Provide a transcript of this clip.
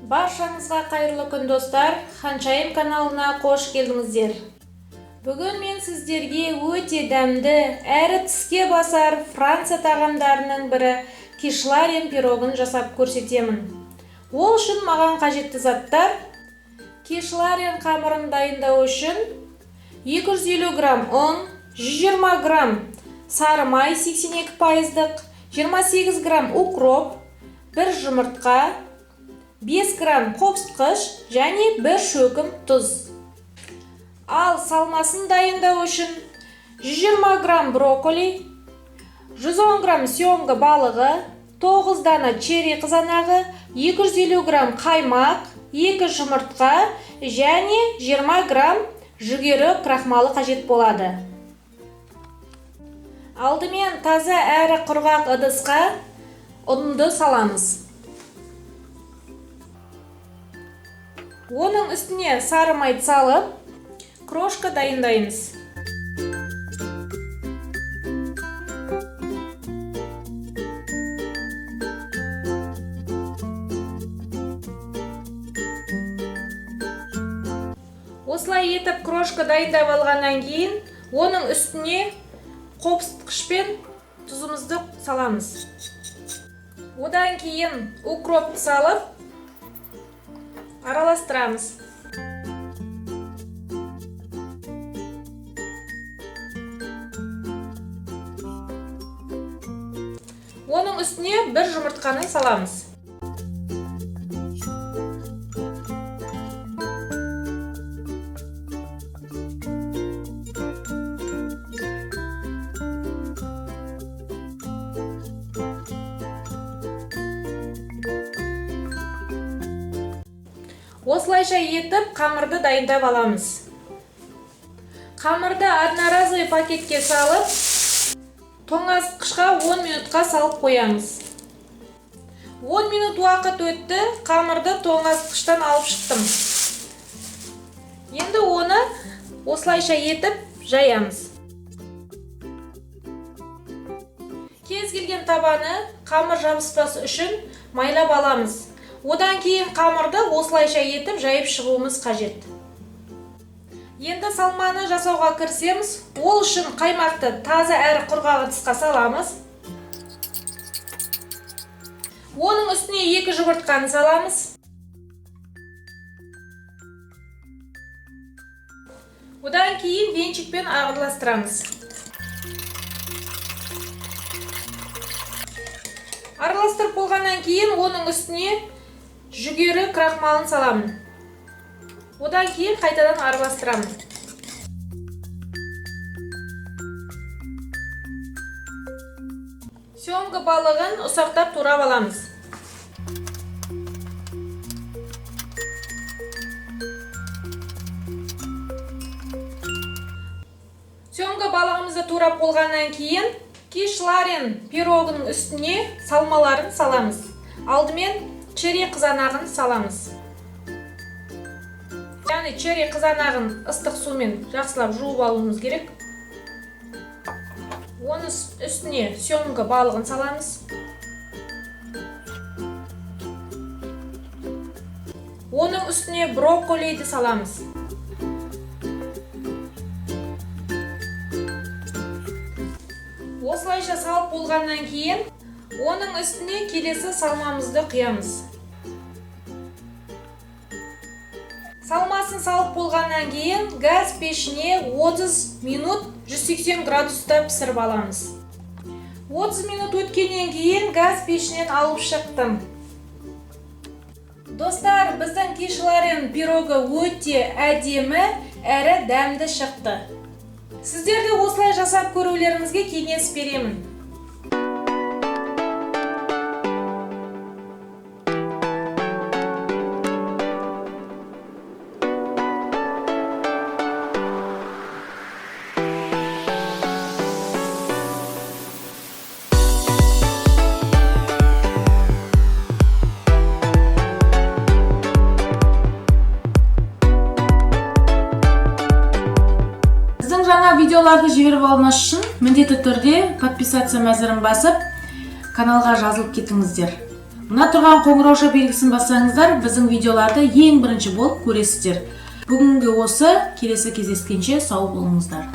Баршаңызға қайырлы күн достар, Ханшайым каналына қош келдіңіздер. Бүгін мен сіздерге өте дәмді, әрі тіске басар Франция тағамдарының бірі кишларен пирогын жасап көрсетемін. Ол үшін маған қажетті заттар: кишларен қамырын дайындау үшін 250 грамм ұн, 120 грамм сары май 82%, 28 грамм укроп, 1 жұмыртқа, 5 грамм қопсытқыш және 1 шөкім тұз. Ал салмасын дайындау үшін 120 грамм брокколи, 110 грамм семга балығы, 9 дана черри қызанағы, 250 грамм қаймақ, 2 жұмыртқа және 20 грамм жүгері крахмалы қажет болады. Алдымен таза әрі құрғақ ыдысқа ұнды саламыз. Оның үстіне сары майды салып, крошка дайындаймыз. Осылай етіп крошка дайындап алғаннан кейін, оның үстіне қопсытқыш пен тұзымызды саламыз. Одан кейін укропты салып, араластырамыз. Оның үстіне 1 жұмыртқаны саламыз. Осылайша етіп қамырды дайындап аламыз. Қамырды одноразовый пакетке салып, тоңазытқышқа 10 минутқа салып қоямыз. 10 минут уақыт өтті, қамырды тоңазытқыштан алып шықтым. Енді оны осылайша етіп жаямыз. Кез келген табаны қамыр жабыспасы үшін майлап аламыз. Одан кейін қамырды осылайша етіп жайып шығуымыз қажет. Енді салманы жасауға кірісеміз. Ол үшін қаймақты таза әрі құрғақ ыдысқа саламыз. Оның үстіне 2 жұмыртқаны саламыз. Одан кейін венчикпен араластырамыз. Араластырып болғаннан кейін оның үстіне жүгері крахмалын саламын. Одан кейін қайтадан араластырамын. Семга балығын ұсақтап турап аламыз. Семга балығымызды турап болғаннан кейін кишларен пирогының үстіне салмаларын саламыз. Алдымен черри қызанағын саламыз. Яғни черри қызанағын ыстық сумен жақсылап жуып алуымыз керек. Оның үстіне семга балығын саламыз. Оның үстіне брокколиді саламыз. Осылайша салып болғаннан кейін, оның үстіне келесі салмамызды құямыз. Салмасын салып болғаннан кейін, газ пешіне 30 минут 180 градуста пісіріп аламыз. 30 минут өткеннен кейін газ пешінен алып шықтым. Достар, біздің кишларен пирогы өте әдемі әрі дәмді шықты. Сіздерде осылай жасап көрулеріңізге кеңес беремін. Жаңа видеоларды жіберіп алыңыз үшін міндетті түрде подписаться мәзірін басып, каналға жазылып кетіңіздер. Мына тұрған қоңырауша белгісін бассаңыздар, біздің видеоларды ең бірінші болып көресіздер. Бүгінгі осы, келесі кездескенше сау болыңыздар.